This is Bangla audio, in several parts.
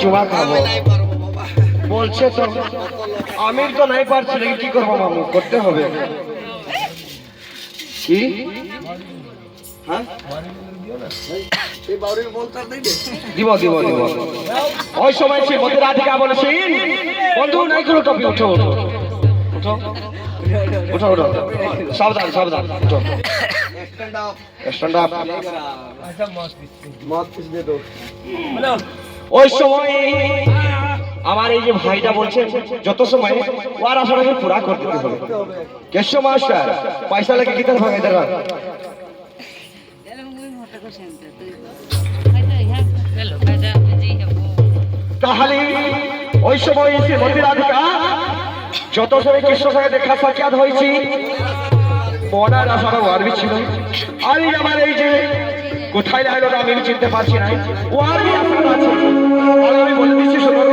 চুমা খাবো বলছে তো আমি তো নাই পারছি নাকি কি করবো মামু করতে হবে কি হ্যাঁ দিব দিব দিব ওই সময় সে মধ্যে রাধিকা বলেছেন বন্ধু নাই কোনো টপি উঠো উঠো উঠো উঠো উঠো সাবধান সাবধান উঠো স্ট্যান্ড আপ ওই সময় আমার এই যে ভাইটা বলছে যত সময় ওর আশাটাকে পুরা করে দিতে হবে কেশব মাস্টার পয়সা লেগে কি তার ভাঙে দেখা তাহলে ওই সময় এসে মন্দির রাধিকা যত সময় কৃষ্ণর সঙ্গে দেখা সাক্ষাৎ হয়েছি মনার আশাটা ওয়ারবি ছিল আর আমার এই যে কোথায় লাগলো আমি চিনতে পারছি না ওয়ারবি আশাটা আছে আর আমি বলে দিচ্ছি শোনো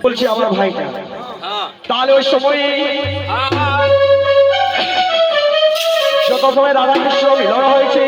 বলছি আমার ভাইটা তাহলে ওই সময় যত সময় রাধাকৃষ্ণ মিলন হয়েছে